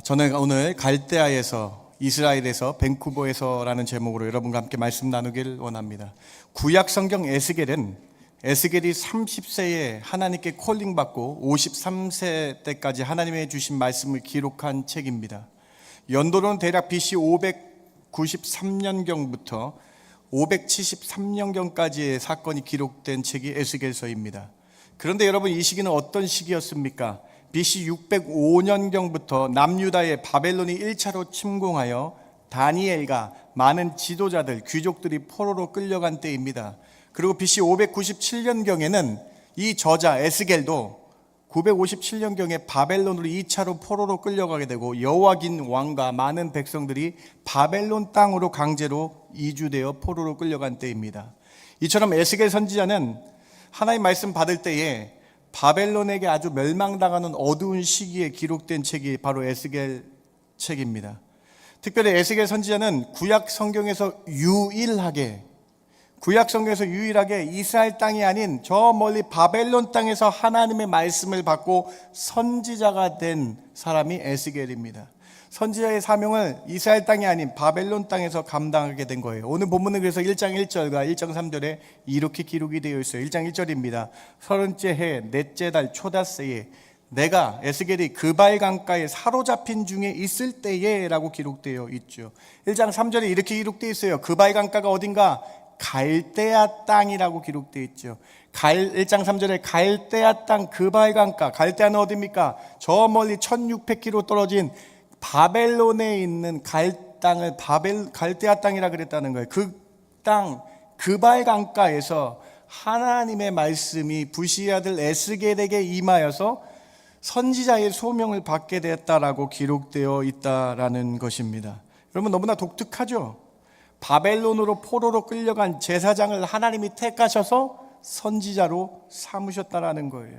저는 오늘 갈대아에서, 이스라엘에서, 밴쿠버에서라는 제목으로 여러분과 함께 말씀 나누길 원합니다. 구약 성경 에스겔은 에스겔이 30세에 하나님께 콜링받고 53세 때까지 하나님의 주신 말씀을 기록한 책입니다. 연도로는 대략 BC 593년경부터 573년경까지의 사건이 기록된 책이 에스겔서입니다. 그런데 여러분, 이 시기는 어떤 시기였습니까? BC 605년경부터 남유다의 바벨론이 1차로 침공하여 다니엘과 많은 지도자들, 귀족들이 포로로 끌려간 때입니다. 그리고 BC 597년경에는 이 저자 에스겔도 957년경에 바벨론으로 2차로 포로로 끌려가게 되고 여호와긴 왕과 많은 백성들이 바벨론 땅으로 강제로 이주되어 포로로 끌려간 때입니다. 이처럼 에스겔 선지자는 하나님 말씀 받을 때에 바벨론에게 아주 멸망당하는 어두운 시기에 기록된 책이 바로 에스겔 책입니다. 특별히 에스겔 선지자는 구약 성경에서 유일하게 이스라엘 땅이 아닌 저 멀리 바벨론 땅에서 하나님의 말씀을 받고 선지자가 된 사람이 에스겔입니다. 선지자의 사명을 이스라엘 땅이 아닌 바벨론 땅에서 감당하게 된 거예요. 오늘 본문은 그래서 1장 1절과 1장 3절에 이렇게 기록이 되어 있어요. 1장 1절입니다. 30째 해 넷째 달 초닷새에 내가 에스겔이 그발 강가에 사로잡힌 중에 있을 때에 라고 기록되어 있죠. 1장 3절에 이렇게 기록되어 있어요. 그발 강가가 어딘가? 갈대아 땅이라고 기록되어 있죠. 1장 3절에 갈대아 땅 그발 강가, 갈대아는 어디입니까? 저 멀리 1600km 떨어진 바벨론에 있는 갈대아 땅이라 그랬다는 거예요. 그 땅, 그발 강가에서 하나님의 말씀이 부시의 아들 에스겔에게 임하여서 선지자의 소명을 받게 됐다라고 기록되어 있다라는 것입니다. 여러분, 너무나 독특하죠? 바벨론으로 포로로 끌려간 제사장을 하나님이 택하셔서 선지자로 삼으셨다라는 거예요.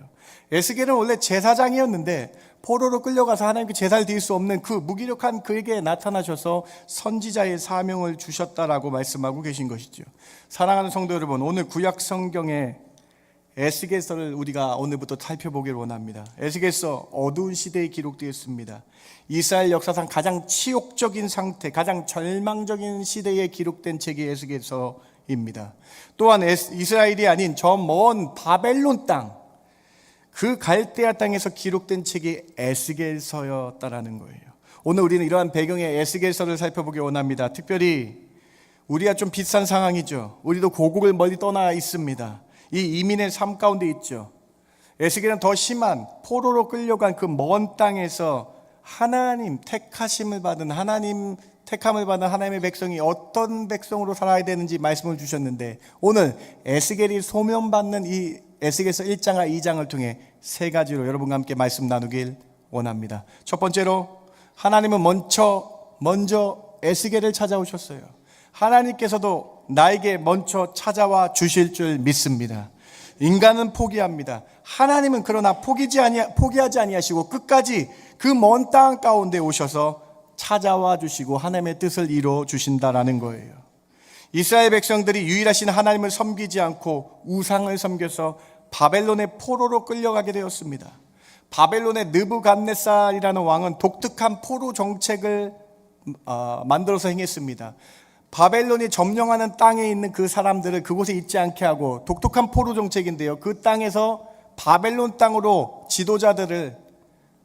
에스겔은 원래 제사장이었는데 포로로 끌려가서 하나님께 제사를 드릴 수 없는 그 무기력한 그에게 나타나셔서 선지자의 사명을 주셨다라고 말씀하고 계신 것이죠. 사랑하는 성도 여러분, 오늘 구약 성경의 에스겔서를 우리가 오늘부터 살펴보기를 원합니다. 에스겔서 어두운 시대에 기록되었습니다. 이스라엘 역사상 가장 치욕적인 상태, 가장 절망적인 시대에 기록된 책이 에스겔서입니다. 또한 이스라엘이 아닌 저 먼 바벨론 땅, 그 갈대아 땅에서 기록된 책이 에스겔서였다라는 거예요. 오늘 우리는 이러한 배경의 에스겔서를 살펴보기 원합니다. 특별히 우리가 좀 비싼 상황이죠. 우리도 고국을 멀리 떠나 있습니다. 이 이민의 삶 가운데 있죠. 에스겔은 더 심한 포로로 끌려간 그 먼 땅에서 하나님 택함을 받은 하나님의 백성이 어떤 백성으로 살아야 되는지 말씀을 주셨는데, 오늘 에스겔이 소명받는 이 에스겔서 1장과 2장을 통해 세 가지로 여러분과 함께 말씀 나누길 원합니다. 첫 번째로, 하나님은 먼저 에스겔을 찾아오셨어요. 하나님께서도 나에게 먼저 찾아와 주실 줄 믿습니다. 인간은 포기합니다. 하나님은 그러나 포기하지 아니하시고 끝까지 그 먼 땅 가운데 오셔서 찾아와 주시고 하나님의 뜻을 이루어 주신다라는 거예요. 이스라엘 백성들이 유일하신 하나님을 섬기지 않고 우상을 섬겨서 바벨론의 포로로 끌려가게 되었습니다. 바벨론의 느부갓네살이라는 왕은 독특한 포로 정책을 만들어서 행했습니다. 바벨론이 점령하는 땅에 있는 그 사람들을 그곳에 있지 않게 하고, 독특한 포로 정책인데요, 그 땅에서 바벨론 땅으로 지도자들을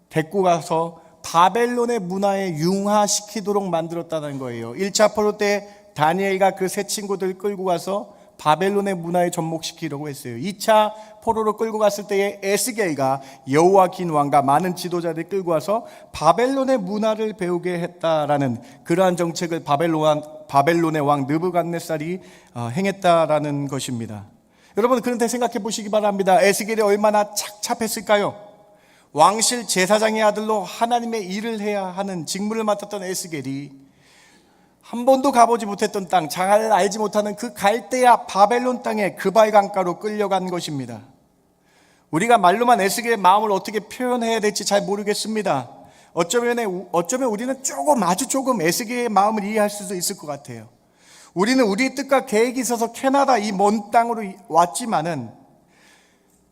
데리고 가서 바벨론의 문화에 융화시키도록 만들었다는 거예요. 1차 포로 때 다니엘과 그 세 친구들 끌고 가서 바벨론의 문화에 접목시키려고 했어요. 2차 포로로 끌고 갔을 때에 에스겔과 여호와긴 왕과 많은 지도자들을 끌고 와서 바벨론의 문화를 배우게 했다라는 그러한 정책을 바벨론의 왕 느부갓네살이 행했다라는 것입니다. 여러분, 그런데 생각해 보시기 바랍니다. 에스겔이 얼마나 착잡했을까요? 왕실 제사장의 아들로 하나님의 일을 해야 하는 직무를 맡았던 에스겔이 한 번도 가보지 못했던 땅, 잘 알지 못하는 그 갈대아 바벨론 땅에 그발 강가로 끌려간 것입니다. 우리가 말로만 에스겔의 마음을 어떻게 표현해야 될지 잘 모르겠습니다. 어쩌면 우리는 아주 조금 에스겔의 마음을 이해할 수도 있을 것 같아요. 우리는 우리의 뜻과 계획이 있어서 캐나다 이 먼 땅으로 왔지만은,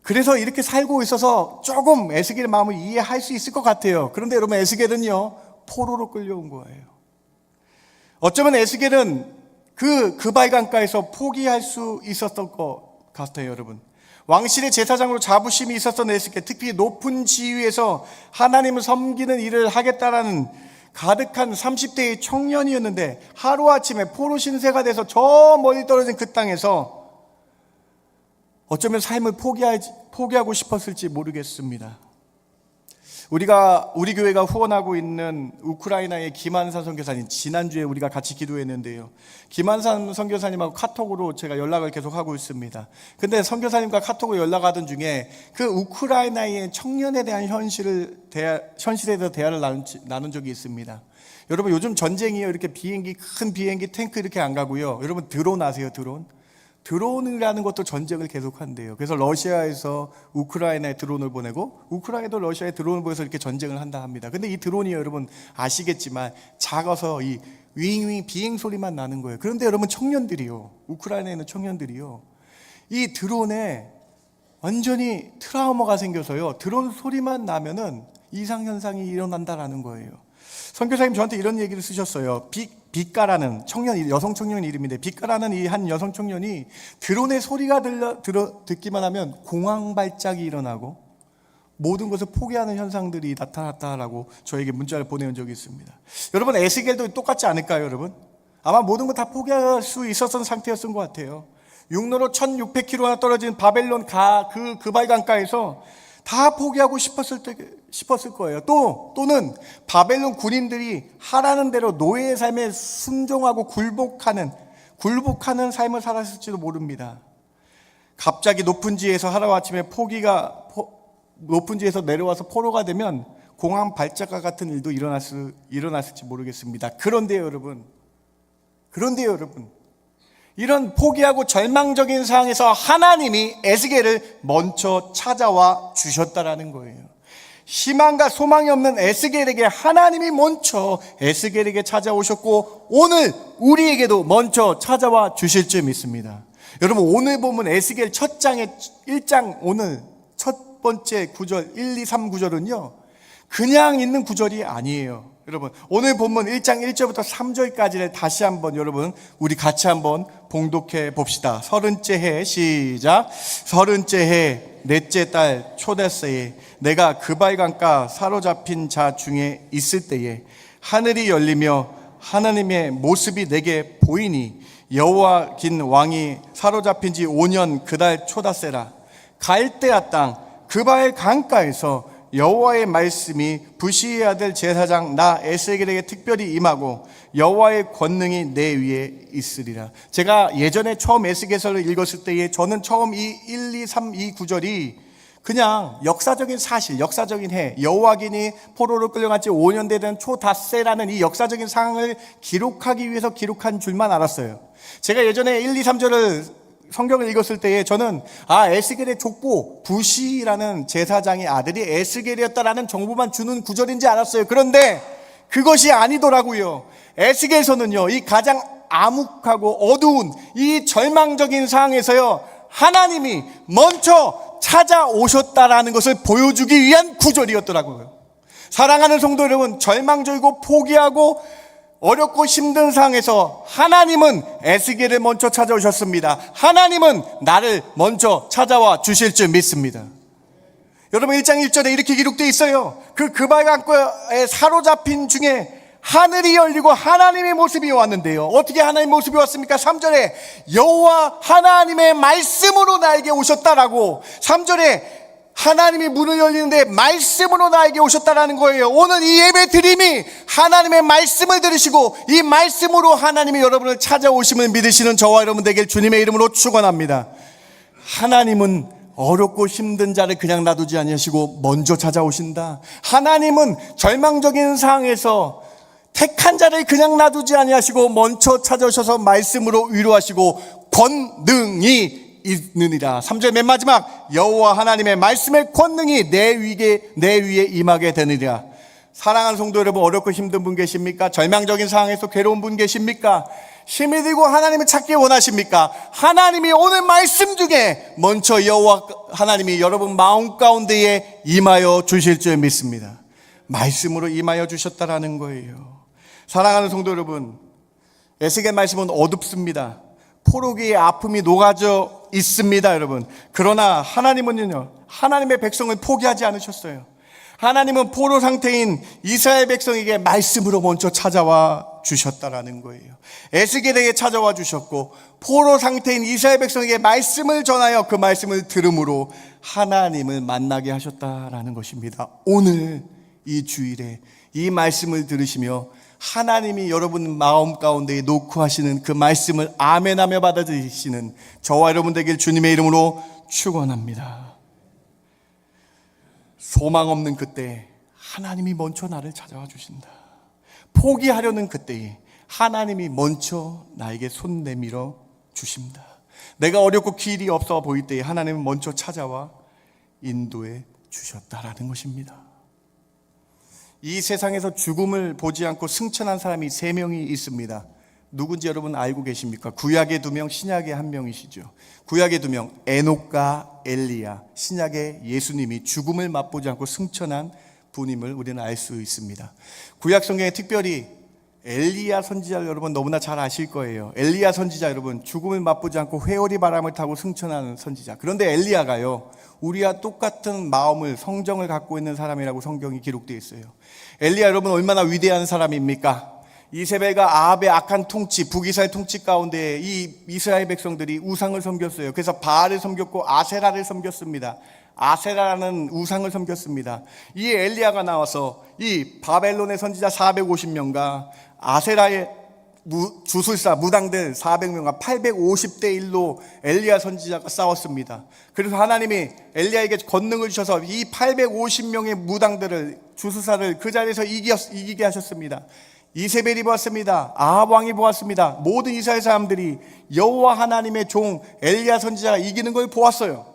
그래서 이렇게 살고 있어서 조금 에스겔의 마음을 이해할 수 있을 것 같아요. 그런데 여러분, 에스겔은요 포로로 끌려온 거예요. 어쩌면 에스겔은 그발 강가에서 포기할 수 있었던 것 같아요, 여러분. 왕실의 제사장으로 자부심이 있었던 에스겔, 특히 높은 지위에서 하나님을 섬기는 일을 하겠다라는 가득한 30대의 청년이었는데 하루아침에 포로 신세가 돼서 저 멀리 떨어진 그 땅에서 어쩌면 삶을 포기하고 싶었을지 모르겠습니다. 우리 교회가 후원하고 있는 우크라이나의 김한산 선교사님, 지난주에 우리가 같이 기도했는데요. 김한산 선교사님하고 카톡으로 제가 연락을 계속 하고 있습니다. 근데 선교사님과 카톡으로 연락하던 중에 그 우크라이나의 청년에 대한 현실에 대해서 대화를 나눈 적이 있습니다. 여러분, 요즘 전쟁이요. 이렇게 큰 비행기, 탱크 이렇게 안 가고요. 여러분, 드론 아세요? 드론이라는 것도 전쟁을 계속한대요. 그래서 러시아에서 우크라이나에 드론을 보내고 우크라이나도 러시아에 드론을 보내서 이렇게 전쟁을 한다 합니다. 근데 이 드론이 여러분 아시겠지만 작아서 이 윙윙 비행 소리만 나는 거예요. 그런데 여러분 우크라이나에 있는 청년들이요, 이 드론에 완전히 트라우마가 생겨서요, 드론 소리만 나면은 이상현상이 일어난다라는 거예요. 선교사님 저한테 이런 얘기를 쓰셨어요. 빛가라는 여성 청년 이름인데, 빛가라는 이 한 여성 청년이 드론의 소리가 듣기만 하면 공황 발작이 일어나고 모든 것을 포기하는 현상들이 나타났다라고 저에게 문자를 보내온 적이 있습니다. 여러분, 에스겔도 똑같지 않을까요, 여러분? 아마 모든 걸 다 포기할 수 있었던 상태였던 것 같아요. 육로로 1600km나 떨어진 바벨론 그발 강가에서 다 포기하고 싶었을 거예요. 또는 바벨론 군인들이 하라는 대로 노예의 삶에 순종하고 굴복하는 삶을 살았을지도 모릅니다. 갑자기 높은 지에서 하루아침에 높은 지에서 내려와서 포로가 되면 공황 발작과 같은 일도 일어났을지 모르겠습니다. 그런데요, 여러분, 이런 포기하고 절망적인 상황에서 하나님이 에스겔을 먼저 찾아와 주셨다라는 거예요. 희망과 소망이 없는 에스겔에게 하나님이 먼저 에스겔에게 찾아오셨고, 오늘 우리에게도 먼저 찾아와 주실 줄 믿습니다. 여러분, 오늘 보면 에스겔 첫 장의 1장 오늘 첫 번째 구절 1, 2, 3 구절은요, 그냥 있는 구절이 아니에요. 여러분, 오늘 본문 1장 1절부터 3절까지를 다시 한번 여러분 우리 같이 한번 봉독해 봅시다. 30째 해, 시작. 30째 해 넷째 달 초대새에 내가 그발 강가 사로잡힌 자 중에 있을 때에 하늘이 열리며 하나님의 모습이 내게 보이니 여호와긴 왕이 사로잡힌 지 5년 그달 초다세라. 갈대아 땅 그발 강가에서 여호와의 말씀이 부시의 아들 제사장 나 에스겔에게 특별히 임하고 여호와의 권능이 내 위에 있으리라. 제가 예전에 처음 에스겔서를 읽었을 때에 저는 처음 이 1, 2, 3, 2 구절이 그냥 역사적인 사실, 역사적인 해, 여호와긴이 포로로 끌려간 지 5년 되던 초닷새라는 이 역사적인 상황을 기록하기 위해서 기록한 줄만 알았어요. 제가 예전에 1, 2, 3절을 성경을 읽었을 때에 저는 에스겔의 족보 부시라는 제사장의 아들이 에스겔이었다라는 정보만 주는 구절인지 알았어요. 그런데 그것이 아니더라고요. 에스겔서는요, 이 가장 암흑하고 어두운 이 절망적인 상황에서요, 하나님이 먼저 찾아오셨다라는 것을 보여주기 위한 구절이었더라고요. 사랑하는 성도 여러분, 절망적이고 포기하고 어렵고 힘든 상황에서 하나님은 에스겔을 먼저 찾아오셨습니다. 하나님은 나를 먼저 찾아와 주실 줄 믿습니다. 여러분, 1장 1절에 이렇게 기록되어 있어요. 그발 강가에 사로잡힌 중에 하늘이 열리고 하나님의 모습이 왔는데요. 어떻게 하나님의 모습이 왔습니까? 3절에 여호와 하나님의 말씀으로 나에게 오셨다라고, 3절에 하나님이 문을 열리는데 말씀으로 나에게 오셨다라는 거예요. 오늘 이 예배 드림이 하나님의 말씀을 들으시고 이 말씀으로 하나님이 여러분을 찾아오심을 믿으시는 저와 여러분 되길 주님의 이름으로 축원합니다. 하나님은 어렵고 힘든 자를 그냥 놔두지 아니하시고 먼저 찾아오신다. 하나님은 절망적인 상황에서 택한 자를 그냥 놔두지 아니하시고 먼저 찾아오셔서 말씀으로 위로하시고 권능이 있느니라. 3절 맨 마지막, 여호와 하나님의 말씀의 권능이 내 위에 임하게 되느니라. 사랑하는 성도 여러분, 어렵고 힘든 분 계십니까? 절망적인 상황에서 괴로운 분 계십니까? 힘이 들고 하나님을 찾기 원하십니까? 하나님이 오늘 말씀 중에 먼저 여호와 하나님이 여러분 마음 가운데에 임하여 주실 줄 믿습니다. 말씀으로 임하여 주셨다라는 거예요. 사랑하는 성도 여러분, 에스겔 말씀은 어둡습니다. 포로기의 아픔이 녹아져 있습니다, 여러분. 그러나 하나님은요, 하나님의 백성을 포기하지 않으셨어요. 하나님은 포로 상태인 이스라엘 백성에게 말씀으로 먼저 찾아와 주셨다라는 거예요. 에스겔에게 찾아와 주셨고, 포로 상태인 이스라엘 백성에게 말씀을 전하여 그 말씀을 들음으로 하나님을 만나게 하셨다라는 것입니다. 오늘 이 주일에 이 말씀을 들으시며 하나님이 여러분 마음 가운데 놓고 하시는 그 말씀을 아멘하며 받아들이시는 저와 여러분 되길 주님의 이름으로 축원합니다. 소망 없는 그때 하나님이 먼저 나를 찾아와 주신다. 포기하려는 그때에 하나님이 먼저 나에게 손 내밀어 주십니다. 내가 어렵고 길이 없어 보일 때에 하나님은 먼저 찾아와 인도해 주셨다라는 것입니다. 이 세상에서 죽음을 보지 않고 승천한 사람이 3명이 있습니다. 누군지 여러분 알고 계십니까? 구약의 2명, 신약의 1명이시죠. 구약의 2명, 에녹과 엘리야, 신약의 예수님이 죽음을 맛보지 않고 승천한 분임을 우리는 알 수 있습니다. 구약 성경에 특별히 엘리야 선지자를 여러분 너무나 잘 아실 거예요. 엘리야 선지자 여러분, 죽음을 맛보지 않고 회오리 바람을 타고 승천하는 선지자. 그런데 엘리야가요, 우리와 똑같은 마음을, 성정을 갖고 있는 사람이라고 성경이 기록되어 있어요. 엘리야 여러분 얼마나 위대한 사람입니까? 이세벨과 아합의 악한 통치, 북이스라엘 통치 가운데 이 이스라엘 백성들이 우상을 섬겼어요. 그래서 바알을 섬겼고 아세라를 섬겼습니다. 아세라라는 우상을 섬겼습니다. 이 엘리야가 나와서 이 바벨론의 선지자 450명과 아세라의 주술사 무당들 400명과 850대 1로 엘리야 선지자가 싸웠습니다. 그래서 하나님이 엘리야에게 권능을 주셔서 이 850명의 무당들을, 주술사를 그 자리에서 이기게 하셨습니다. 이세벨이 보았습니다. 아합 왕이 보았습니다. 모든 이스라엘 사람들이 여호와 하나님의 종 엘리야 선지자가 이기는 걸 보았어요.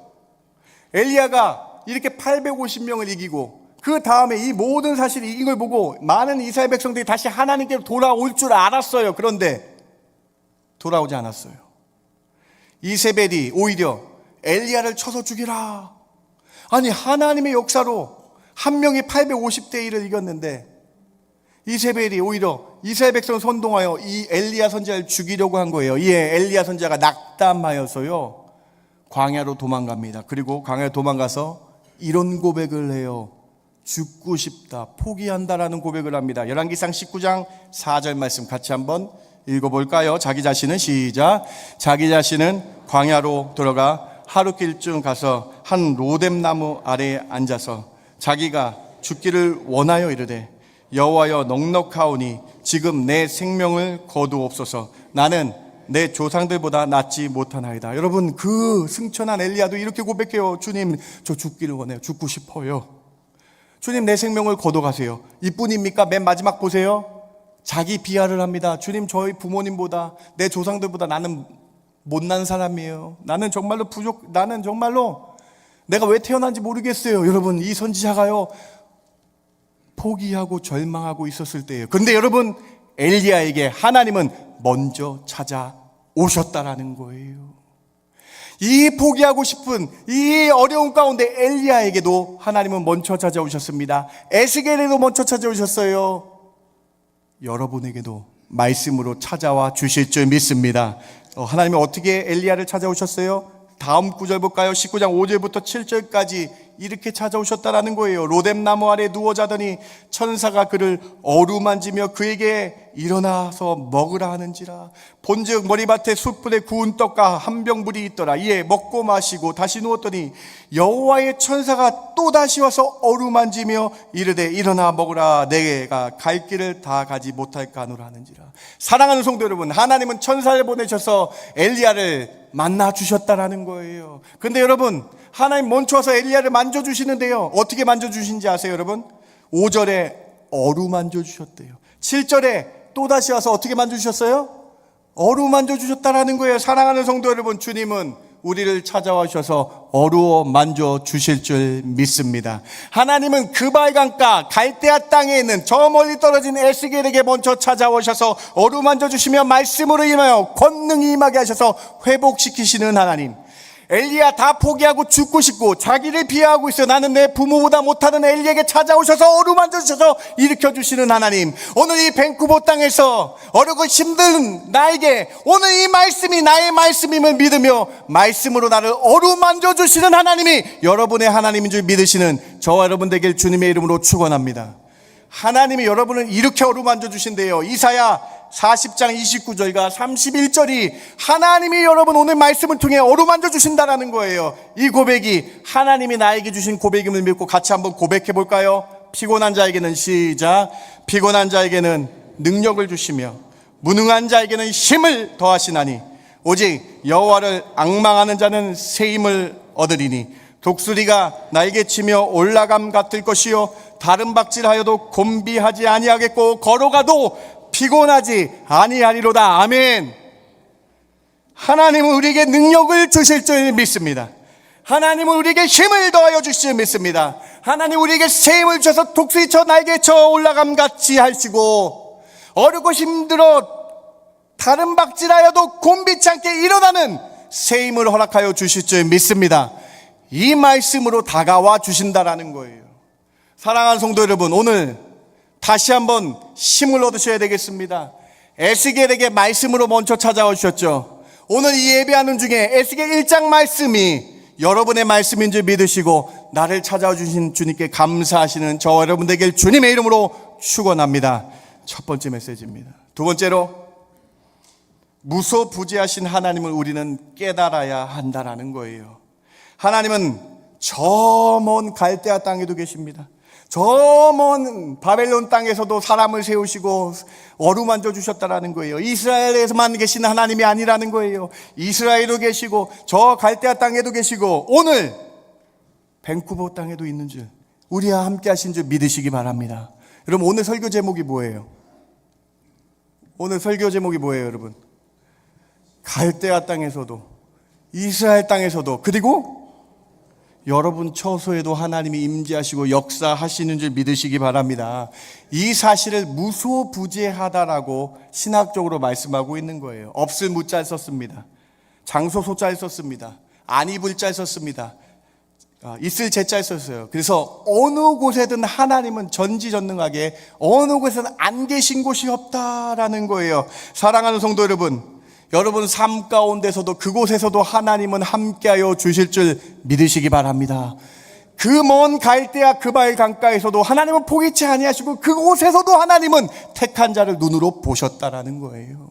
엘리야가 이렇게 850명을 이기고 그 다음에 이 모든 사실을 이긴 걸 보고 많은 이스라엘 백성들이 다시 하나님께로 돌아올 줄 알았어요. 그런데 돌아오지 않았어요. 이세벨이 오히려 엘리야를 쳐서 죽이라. 아니, 하나님의 역사로 한 명이 850대 1을 이겼는데 이세벨이 오히려 이스라엘 백성을 선동하여 이 엘리야 선지자를 죽이려고 한 거예요. 이에 엘리야 선지자가 낙담하여서요, 광야로 도망갑니다. 그리고 광야로 도망가서 이런 고백을 해요. 죽고 싶다, 포기한다라는 고백을 합니다. 열왕기상 19장 4절 말씀 같이 한번 읽어볼까요? 자기 자신은 시작. 자기 자신은 광야로 들어가 하루길쯤 가서 한 로뎀나무 아래에 앉아서 자기가 죽기를 원하여 이르되 여호와여 넉넉하오니 지금 내 생명을 거두옵소서. 나는 내 조상들보다 낫지 못하나이다. 여러분, 그 승천한 엘리야도 이렇게 고백해요. 주님, 저 죽기를 원해요. 죽고 싶어요. 주님, 내 생명을 거둬가세요. 이뿐입니까? 맨 마지막 보세요. 자기 비하를 합니다. 주님, 저희 부모님보다, 내 조상들보다 나는 못난 사람이에요. 나는 정말로 나는 정말로 내가 왜 태어난지 모르겠어요. 여러분, 이 선지자가요, 포기하고 절망하고 있었을 때예요. 그런데 여러분, 엘리야에게 하나님은 먼저 찾아오셨다라는 거예요. 이 포기하고 싶은 이 어려운 가운데 엘리야에게도 하나님은 먼저 찾아오셨습니다. 에스겔에도 먼저 찾아오셨어요. 여러분에게도 말씀으로 찾아와 주실 줄 믿습니다. 하나님이 어떻게 엘리야를 찾아오셨어요? 다음 구절 볼까요? 19장 5절부터 7절까지 이렇게 찾아오셨다라는 거예요. 로뎀나무 아래 누워 자더니 천사가 그를 어루만지며 그에게 일어나서 먹으라 하는지라. 본즉 머리밭에 숯불에 구운 떡과 한 병 물이 있더라. 이에 먹고 마시고 다시 누웠더니 여호와의 천사가 또다시 와서 어루만지며 이르되 일어나 먹으라. 내가 갈 길을 다 가지 못할까 하노라 하는지라. 사랑하는 성도 여러분, 하나님은 천사를 보내셔서 엘리야를 만나 주셨다라는 거예요. 근데 여러분, 하나님 먼저 와서 엘리야를 만져주시는데요, 어떻게 만져주신지 아세요 여러분? 5절에 어루 만져주셨대요. 7절에 또다시 와서 어떻게 만져주셨어요? 어루 만져주셨다라는 거예요. 사랑하는 성도 여러분, 주님은 우리를 찾아와 주셔서 어루어 만져주실 줄 믿습니다. 하나님은 그 발강가 갈대아 땅에 있는 저 멀리 떨어진 에스겔에게 먼저 찾아오셔서 어루 만져주시며 말씀으로 임하여 권능이 임하게 하셔서 회복시키시는 하나님. 엘리야 다 포기하고 죽고 싶고 자기를 비하하고 있어. 나는 내 부모보다 못하는 엘리에게 찾아오셔서 어루만져 주셔서 일으켜주시는 하나님, 오늘 이 밴쿠버 땅에서 어렵고 힘든 나에게 오늘 이 말씀이 나의 말씀임을 믿으며 말씀으로 나를 어루만져 주시는 하나님이 여러분의 하나님인 줄 믿으시는 저와 여러분 되길 주님의 이름으로 축원합니다. 하나님이 여러분을 이렇게 어루만져 주신대요. 이사야 40장 29절과 31절이 하나님이 여러분 오늘 말씀을 통해 어루만져 주신다라는 거예요. 이 고백이 하나님이 나에게 주신 고백임을 믿고 같이 한번 고백해 볼까요? 피곤한 자에게는 시작. 피곤한 자에게는 능력을 주시며 무능한 자에게는 힘을 더하시나니 오직 여호와를 앙망하는 자는 새 힘을 얻으리니 독수리가 날개 치며 올라감 같을 것이요 다른 박질하여도 곤비하지 아니하겠고 걸어가도 피곤하지 아니하리로다. 아멘. 하나님은 우리에게 능력을 주실 줄 믿습니다. 하나님은 우리에게 힘을 더하여 주실 줄 믿습니다. 하나님 우리에게 새 힘을 주셔서 독수리처럼 날개쳐 올라감같이 하시고 어렵고 힘들어 다른 박질하여도 곤비치 않게 일어나는 새 힘을 허락하여 주실 줄 믿습니다. 이 말씀으로 다가와 주신다라는 거예요. 사랑하는 성도 여러분, 오늘 다시 한번 힘을 얻으셔야 되겠습니다. 에스겔에게 말씀으로 먼저 찾아오셨죠. 오늘 이 예배하는 중에 에스겔 1장 말씀이 여러분의 말씀인 줄 믿으시고 나를 찾아와 주신 주님께 감사하시는 저와 여러분 되길 주님의 이름으로 축원합니다. 첫 번째 메시지입니다. 두 번째로, 무소부지하신 하나님을 우리는 깨달아야 한다라는 거예요. 하나님은 저 먼 갈대아 땅에도 계십니다. 저 먼 바벨론 땅에서도 사람을 세우시고 어루만져 주셨다라는 거예요. 이스라엘에서만 계신 하나님이 아니라는 거예요. 이스라엘도 계시고 저 갈대아 땅에도 계시고 오늘 밴쿠버 땅에도 있는 줄, 우리와 함께 하신 줄 믿으시기 바랍니다. 여러분, 오늘 설교 제목이 뭐예요? 오늘 설교 제목이 뭐예요, 여러분? 갈대아 땅에서도 이스라엘 땅에서도 그리고 여러분 처소에도 하나님이 임재하시고 역사하시는 줄 믿으시기 바랍니다. 이 사실을 무소부재하다라고 신학적으로 말씀하고 있는 거예요. 없을 무자를 썼습니다. 장소 소자를 썼습니다. 안 입을 자를 썼습니다. 있을 제자를 썼어요. 그래서 어느 곳에든 하나님은 전지전능하게 어느 곳에든 안 계신 곳이 없다라는 거예요. 사랑하는 성도 여러분, 여러분 삶 가운데서도 그곳에서도 하나님은 함께하여 주실 줄 믿으시기 바랍니다. 그 먼 갈대아 그바일 강가에서도 하나님은 포기치 아니하시고 그곳에서도 하나님은 택한 자를 눈으로 보셨다라는 거예요.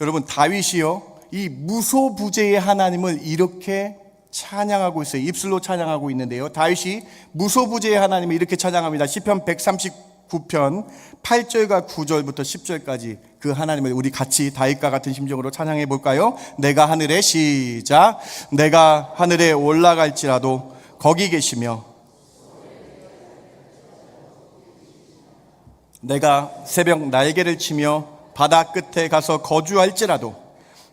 여러분, 다윗이요, 이 무소부재의 하나님을 이렇게 찬양하고 있어요. 입술로 찬양하고 있는데요, 다윗이 무소부재의 하나님을 이렇게 찬양합니다. 시편 139편 8절과 9절부터 10절까지 그 하나님을 우리 같이 다윗과 같은 심정으로 찬양해 볼까요? 내가 하늘에 시작. 내가 하늘에 올라갈지라도 거기 계시며 내가 새벽 날개를 치며 바다 끝에 가서 거주할지라도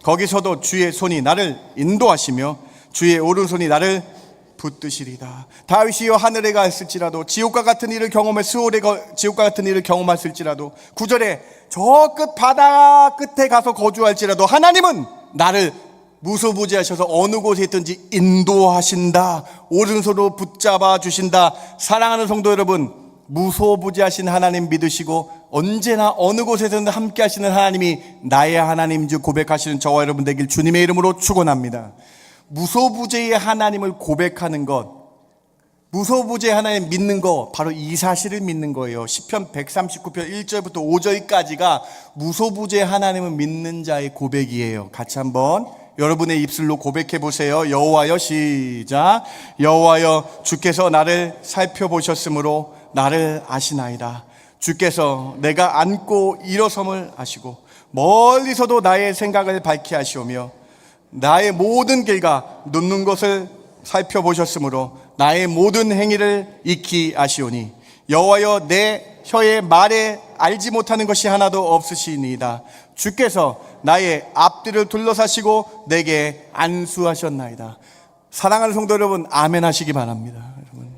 거기서도 주의 손이 나를 인도하시며 주의 오른손이 나를 붙드시리다. 다윗이여 하늘에 갔을지라도 지옥과 같은 일을 경험해 스올의 지옥과 같은 일을 경험했을지라도 9절에 저 끝 바다 끝에 가서 거주할지라도 하나님은 나를 무소부지하셔서 어느 곳에 있든지 인도하신다. 오른손으로 붙잡아 주신다. 사랑하는 성도 여러분, 무소부지하신 하나님 믿으시고 언제나 어느 곳에서든 함께 하시는 하나님이 나의 하나님인 줄 고백하시는 저와 여러분 되길 주님의 이름으로 축원합니다. 무소부재의 하나님을 고백하는 것, 무소부재의 하나님 믿는 거, 바로 이 사실을 믿는 거예요. 시편 139편 1절부터 5절까지가 무소부재의 하나님을 믿는 자의 고백이에요. 같이 한번 여러분의 입술로 고백해 보세요. 여호와여 시작. 여호와여 주께서 나를 살펴보셨으므로 나를 아시나이다. 주께서 내가 앉고 일어섬을 아시고 멀리서도 나의 생각을 밝히 하시오며 나의 모든 길과 눕는 것을 살펴보셨으므로 나의 모든 행위를 익히 아시오니 여호와여 내 혀의 말에 알지 못하는 것이 하나도 없으시니이다. 주께서 나의 앞뒤를 둘러사시고 내게 안수하셨나이다. 사랑하는 성도 여러분, 아멘 하시기 바랍니다. 여러분,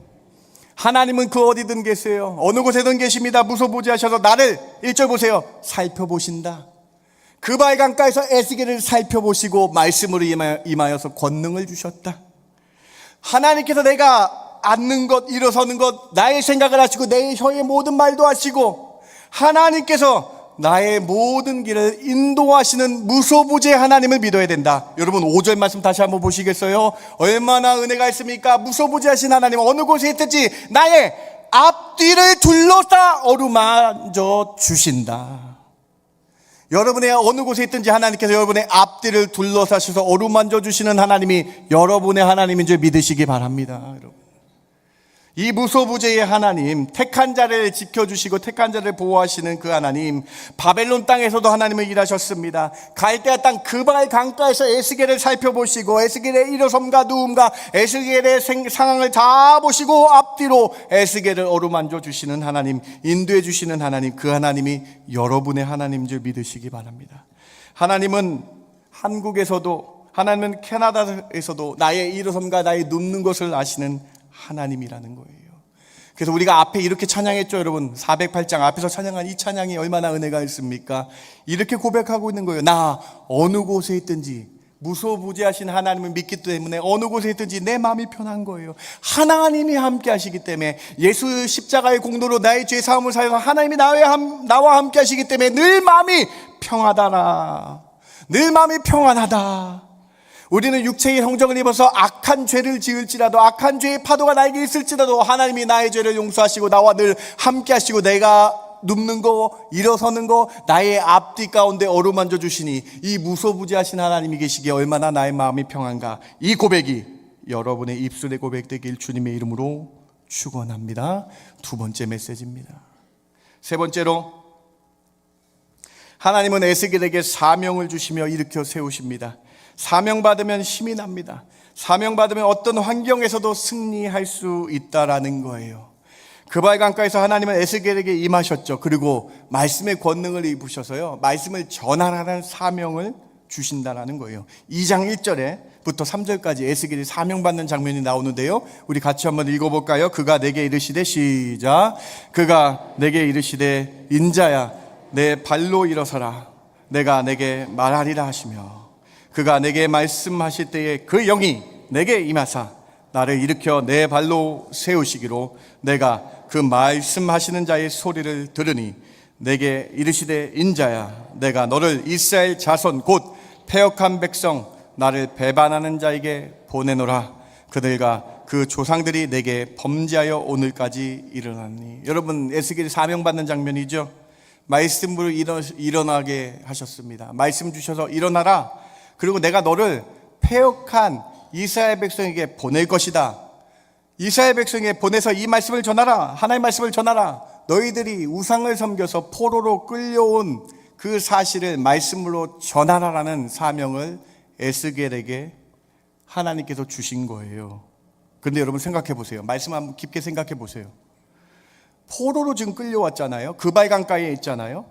하나님은 그 어디든 계세요. 어느 곳에든 계십니다. 무소부지하셔서 나를 1절 보세요. 살펴보신다. 그발 강가에서 에스겔을 살펴보시고 말씀으로 임하여서 권능을 주셨다. 하나님께서 내가 앉는 것, 일어서는 것, 나의 생각을 하시고 내 혀의 모든 말도 하시고 하나님께서 나의 모든 길을 인도하시는 무소부재 하나님을 믿어야 된다. 여러분 5절 말씀 다시 한번 보시겠어요? 얼마나 은혜가 있습니까? 무소부재하신 하나님, 어느 곳에 있든지 나의 앞뒤를 둘러싸 어루만져 주신다. 여러분의 어느 곳에 있든지 하나님께서 여러분의 앞뒤를 둘러싸셔서 어루만져 주시는 하나님이 여러분의 하나님인 줄 믿으시기 바랍니다. 여러분, 이 무소부재의 하나님, 택한 자를 지켜주시고 택한 자를 보호하시는 그 하나님, 바벨론 땅에서도 하나님을 일하셨습니다. 갈대아 땅 그발 강가에서 에스겔을 살펴보시고 에스겔의 일어섬과 누움과 에스겔의 상황을 다 보시고 앞뒤로 에스겔을 어루만져 주시는 하나님, 인도해 주시는 하나님, 그 하나님이 여러분의 하나님인 줄 믿으시기 바랍니다. 하나님은 한국에서도, 하나님은 캐나다에서도 나의 일어섬과 나의 눕는 것을 아시는 하나님이라는 거예요. 그래서 우리가 앞에 이렇게 찬양했죠, 여러분. 408장 앞에서 찬양한 이 찬양이 얼마나 은혜가 있습니까? 이렇게 고백하고 있는 거예요. 나 어느 곳에 있든지 무소부재하신 하나님을 믿기 때문에 어느 곳에 있든지 내 마음이 편한 거예요. 하나님이 함께 하시기 때문에, 예수 십자가의 공로로 나의 죄 사함을 사여서 하나님이 나와 함께 하시기 때문에 늘 마음이 평하다라. 늘 마음이 평안하다. 우리는 육체의 형정을 입어서 악한 죄를 지을지라도, 악한 죄의 파도가 나에게 있을지라도 하나님이 나의 죄를 용서하시고 나와 늘 함께 하시고 내가 눕는 거, 일어서는 거, 나의 앞뒤 가운데 어루만져 주시니 이 무소부재하신 하나님이 계시기에 얼마나 나의 마음이 평안가. 이 고백이 여러분의 입술의 고백되길 주님의 이름으로 축원합니다. 두 번째 메시지입니다. 세 번째로, 하나님은 에스겔에게 사명을 주시며 일으켜 세우십니다. 사명받으면 힘이 납니다. 사명받으면 어떤 환경에서도 승리할 수 있다라는 거예요. 그발 강가에서 하나님은 에스겔에게 임하셨죠. 그리고 말씀의 권능을 입으셔서요, 말씀을 전하라는 사명을 주신다라는 거예요. 2장 1절에부터 3절까지 에스겔이 사명받는 장면이 나오는데요, 우리 같이 한번 읽어볼까요? 그가 내게 이르시되, 시작. 그가 내게 이르시되, 인자야 내 발로 일어서라. 내가 내게 말하리라 하시며, 그가 내게 말씀하실 때에 그 영이 내게 임하사 나를 일으켜 내 발로 세우시기로 내가 그 말씀하시는 자의 소리를 들으니 내게 이르시되, 인자야 내가 너를 이스라엘 자손 곧 패역한 백성 나를 배반하는 자에게 보내노라. 그들과 그 조상들이 내게 범죄하여 오늘까지 일어났니. 여러분, 에스겔이 사명받는 장면이죠. 말씀으로 일어나게 하셨습니다. 말씀 주셔서 일어나라. 그리고 내가 너를 패역한 이스라엘 백성에게 보낼 것이다. 이스라엘 백성에게 보내서 이 말씀을 전하라. 하나님의 말씀을 전하라. 너희들이 우상을 섬겨서 포로로 끌려온 그 사실을 말씀으로 전하라라는 사명을 에스겔에게 하나님께서 주신 거예요. 그런데 여러분 생각해 보세요. 말씀 한번 깊게 생각해 보세요. 포로로 지금 끌려왔잖아요. 그발 강가에 있잖아요.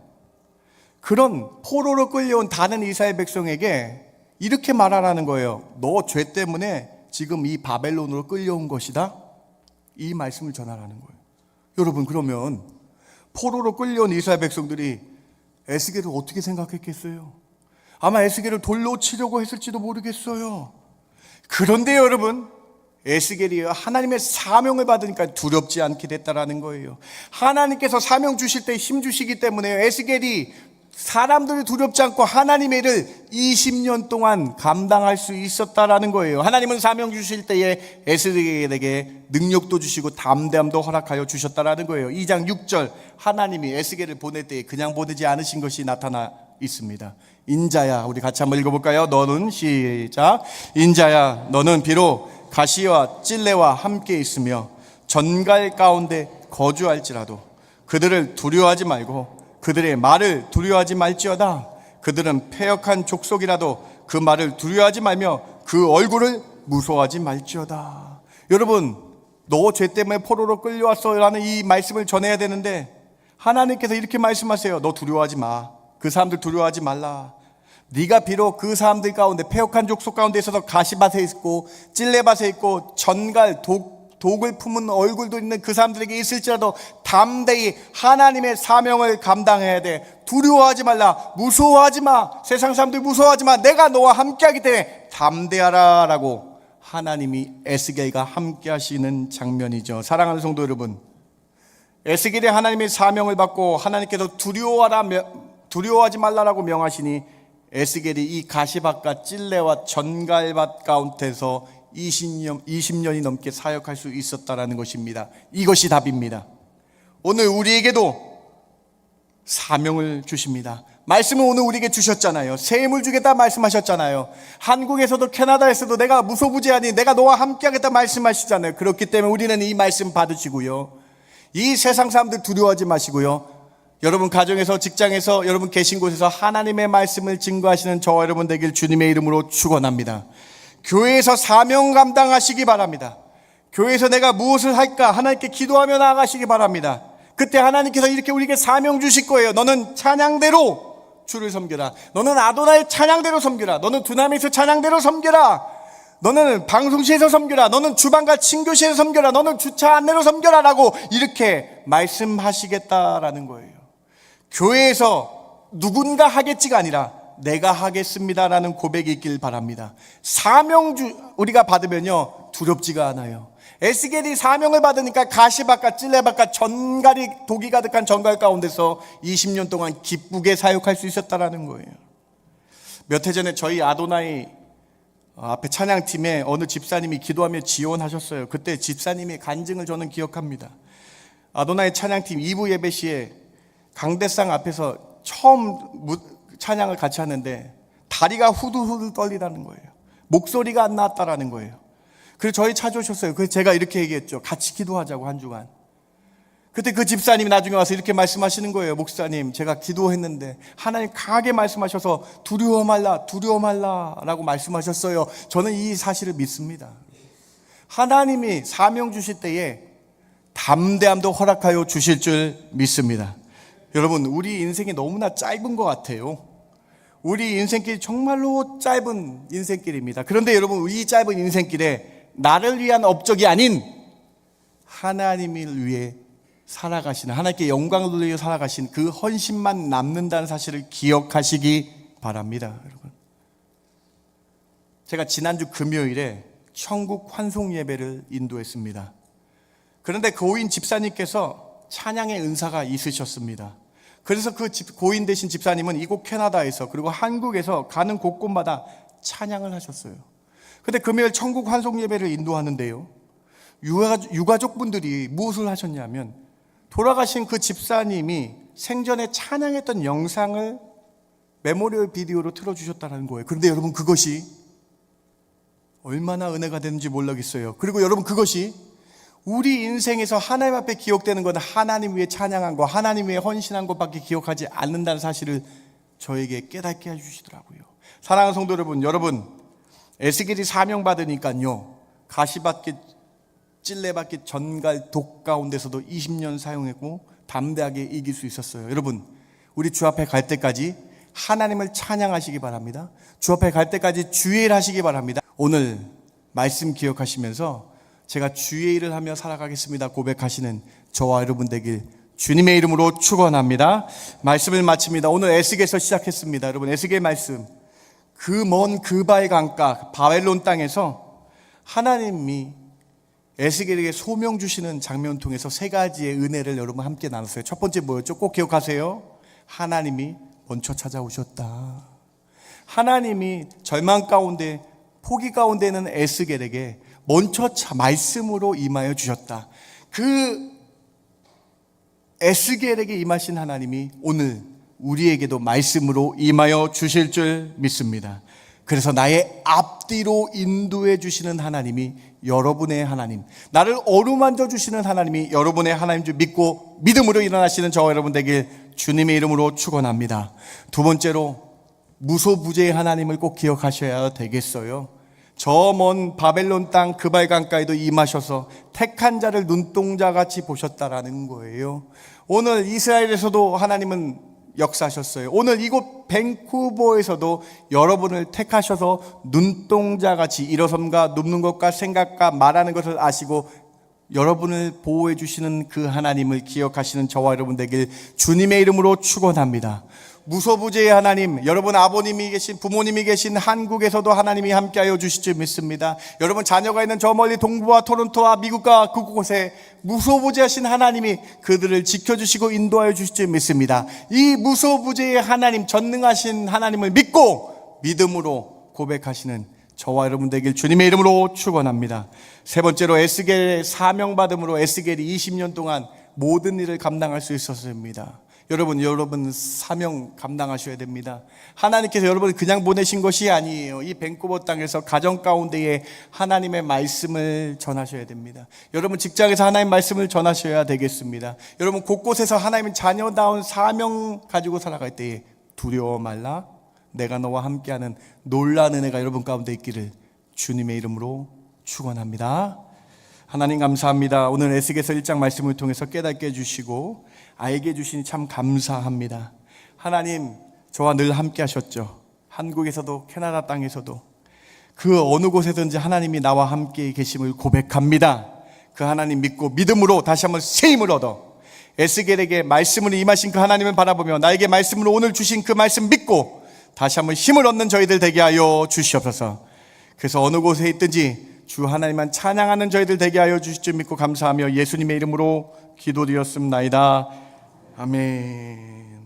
그런 포로로 끌려온 다른 이스라엘 백성에게 이렇게 말하라는 거예요. 너 죄 때문에 지금 이 바벨론으로 끌려온 것이다. 이 말씀을 전하라는 거예요. 여러분, 그러면 포로로 끌려온 이스라엘 백성들이 에스겔을 어떻게 생각했겠어요? 아마 에스겔을 돌로 치려고 했을지도 모르겠어요. 그런데 여러분, 에스겔이 하나님의 사명을 받으니까 두렵지 않게 됐다라는 거예요. 하나님께서 사명 주실 때 힘 주시기 때문에 에스겔이 사람들이 두렵지 않고 하나님의 일을 20년 동안 감당할 수 있었다라는 거예요. 하나님은 사명 주실 때에 에스겔에게 능력도 주시고 담대함도 허락하여 주셨다라는 거예요. 2장 6절, 하나님이 에스겔을 보낼 때 그냥 보내지 않으신 것이 나타나 있습니다. 인자야, 우리 같이 한번 읽어볼까요? 너는, 시작. 인자야 너는 비록 가시와 찔레와 함께 있으며 전갈 가운데 거주할지라도 그들을 두려워하지 말고 그들의 말을 두려워하지 말지어다. 그들은 패역한 족속이라도 그 말을 두려워하지 말며 그 얼굴을 무서워하지 말지어다. 여러분, 너 죄 때문에 포로로 끌려왔어 라는 이 말씀을 전해야 되는데 하나님께서 이렇게 말씀하세요. 너 두려워하지 마. 그 사람들 두려워하지 말라. 네가 비록 그 사람들 가운데, 패역한 족속 가운데 있어서 가시밭에 있고 찔레밭에 있고 전갈 독을 품은 얼굴도 있는 그 사람들에게 있을지라도 담대히 하나님의 사명을 감당해야 돼. 두려워하지 말라. 무서워하지 마. 세상 사람들 무서워하지 마. 내가 너와 함께하기 때문에 담대하라 라고 하나님이 에스겔과 함께 하시는 장면이죠. 사랑하는 성도 여러분, 에스겔이 하나님의 사명을 받고 하나님께서 두려워하지 말라라고 명하시니 에스겔이 이 가시밭과 찔레와 전갈밭 가운데서 20년이 넘게 사역할 수 있었다라는 것입니다. 이것이 답입니다. 오늘 우리에게도 사명을 주십니다. 말씀을 오늘 우리에게 주셨잖아요. 새 힘을 주겠다 말씀하셨잖아요. 한국에서도 캐나다에서도 내가 무소부재하니 내가 너와 함께하겠다 말씀하시잖아요. 그렇기 때문에 우리는 이 말씀 받으시고요, 이 세상 사람들 두려워하지 마시고요, 여러분 가정에서, 직장에서, 여러분 계신 곳에서 하나님의 말씀을 증거하시는 저와 여러분 되길 주님의 이름으로 축원합니다. 교회에서 사명 감당하시기 바랍니다. 교회에서 내가 무엇을 할까 하나님께 기도하며 나아가시기 바랍니다. 그때 하나님께서 이렇게 우리에게 사명 주실 거예요. 너는 찬양대로 주를 섬겨라. 너는 아도나의 찬양대로 섬겨라. 너는 두나미에서 찬양대로 섬겨라. 너는 방송실에서 섬겨라. 너는 주방과 친교실에서 섬겨라. 너는 주차 안내로 섬겨라 라고 이렇게 말씀하시겠다라는 거예요. 교회에서 누군가 하겠지가 아니라 내가 하겠습니다라는 고백이 있길 바랍니다. 사명 우리가 받으면요 두렵지가 않아요. 에스겔이 사명을 받으니까 가시밭과 찔레밭과 전갈이 독이 가득한 전갈 가운데서 20년 동안 기쁘게 사역할 수 있었다라는 거예요. 몇 해 전에 저희 아도나이 앞에 찬양팀에 어느 집사님이 기도하며 지원하셨어요. 그때 집사님의 간증을 저는 기억합니다. 아도나이 찬양팀 2부 예배 시에 강대상 앞에서 처음 찬양을 같이 하는데 다리가 후들후들 떨리다는 거예요. 목소리가 안 나왔다라는 거예요. 그래서 저희 찾아오셨어요. 그래서 제가 이렇게 얘기했죠. 같이 기도하자고 한 주간. 그때 그 집사님이 나중에 와서 이렇게 말씀하시는 거예요. 목사님, 제가 기도했는데 하나님 강하게 말씀하셔서 두려워 말라 라고 말씀하셨어요. 저는 이 사실을 믿습니다. 하나님이 사명 주실 때에 담대함도 허락하여 주실 줄 믿습니다. 여러분, 우리 인생이 너무나 짧은 것 같아요. 우리 인생길이 정말로 짧은 인생길입니다. 그런데 여러분, 이 짧은 인생길에 나를 위한 업적이 아닌 하나님을 위해 살아가시는, 하나님께 영광을 돌리며 살아가신 그 헌신만 남는다는 사실을 기억하시기 바랍니다. 여러분, 제가 지난주 금요일에 천국 환송 예배를 인도했습니다. 그런데 고인 집사님께서 찬양의 은사가 있으셨습니다. 그래서 그 고인 되신 집사님은 이곳 캐나다에서 그리고 한국에서 가는 곳곳마다 찬양을 하셨어요. 근데 금요일 천국 환송 예배를 인도하는데요, 유가족분들이 무엇을 하셨냐면 돌아가신 그 집사님이 생전에 찬양했던 영상을 메모리얼 비디오로 틀어주셨다는 거예요. 그런데 여러분, 그것이 얼마나 은혜가 되는지 몰라겠어요. 그리고 여러분, 그것이 우리 인생에서 하나님 앞에 기억되는 건 하나님 위해 찬양한 거, 하나님 위해 헌신한 것밖에 기억하지 않는다는 사실을 저에게 깨닫게 해주시더라고요. 사랑하는 성도 여러분, 에스겔이 사명받으니까요, 가시밭길, 찔레밭길, 전갈, 독 가운데서도 20년 사용했고 담대하게 이길 수 있었어요. 여러분, 우리 주 앞에 갈 때까지 하나님을 찬양하시기 바랍니다. 주 앞에 갈 때까지 주의 일 하시기 바랍니다. 오늘 말씀 기억하시면서 제가 주의 일을 하며 살아가겠습니다 고백하시는 저와 여러분 되길 주님의 이름으로 축원합니다. 말씀을 마칩니다. 오늘 에스겔에서 시작했습니다. 여러분, 에스겔 말씀, 그 먼 그바의 강가 바벨론 땅에서 하나님이 에스겔에게 소명 주시는 장면 통해서 세 가지의 은혜를 여러분 함께 나눴어요. 첫 번째 뭐였죠? 꼭 기억하세요. 하나님이 먼저 찾아오셨다. 하나님이 절망 가운데, 포기 가운데 있는 에스겔에게 먼저 말씀으로 임하여 주셨다. 그 에스겔에게 임하신 하나님이 오늘 우리에게도 말씀으로 임하여 주실 줄 믿습니다. 그래서 나의 앞뒤로 인도해 주시는 하나님이 여러분의 하나님, 나를 어루만져 주시는 하나님이 여러분의 하나님 줄 믿고 믿음으로 일어나시는 저와 여러분 되길 주님의 이름으로 축원합니다. 두 번째로, 무소부재의 하나님을 꼭 기억하셔야 되겠어요. 저 먼 바벨론 땅 그발 강가에도 임하셔서 택한 자를 눈동자같이 보셨다라는 거예요. 오늘 이스라엘에서도 하나님은 역사하셨어요. 오늘 이곳 밴쿠버에서도 여러분을 택하셔서 눈동자같이 일어섬과 눕는 것과 생각과 말하는 것을 아시고 여러분을 보호해 주시는 그 하나님을 기억하시는 저와 여러분 되길 주님의 이름으로 축원합니다. 무소부재의 하나님, 여러분 아버님이 계신, 부모님이 계신 한국에서도 하나님이 함께하여 주실 줄 믿습니다. 여러분 자녀가 있는 저 멀리 동부와 토론토와 미국과 그곳에 무소부재하신 하나님이 그들을 지켜주시고 인도하여 주실 줄 믿습니다. 이 무소부재의 하나님, 전능하신 하나님을 믿고 믿음으로 고백하시는 저와 여러분 되길 주님의 이름으로 축원합니다. 세 번째로 에스겔의 사명받음으로 에스겔이 20년 동안 모든 일을 감당할 수 있었습니다. 여러분 사명 감당하셔야 됩니다. 하나님께서 여러분을 그냥 보내신 것이 아니에요. 이 밴쿠버 땅에서 가정 가운데에 하나님의 말씀을 전하셔야 됩니다. 여러분 직장에서 하나님의 말씀을 전하셔야 되겠습니다. 여러분 곳곳에서 하나님의 자녀다운 사명 가지고 살아갈 때에 두려워 말라, 내가 너와 함께하는 놀라운 은혜가 여러분 가운데 있기를 주님의 이름으로 축원합니다. 하나님 감사합니다. 오늘 에스겔서 1장 말씀을 통해서 깨닫게 해주시고 알게 해주시니 참 감사합니다. 하나님 저와 늘 함께 하셨죠. 한국에서도 캐나다 땅에서도 그 어느 곳에든지 하나님이 나와 함께 계심을 고백합니다. 그 하나님 믿고 믿음으로 다시 한번 새 힘을 얻어 에스겔에게 말씀으로 임하신 그 하나님을 바라보며 나에게 말씀으로 오늘 주신 그 말씀 믿고 다시 한번 힘을 얻는 저희들 되게 하여 주시옵소서. 그래서 어느 곳에 있든지 주 하나님만 찬양하는 저희들 되게 하여 주실 줄 믿고 감사하며 예수님의 이름으로 기도드렸습니다. 아멘.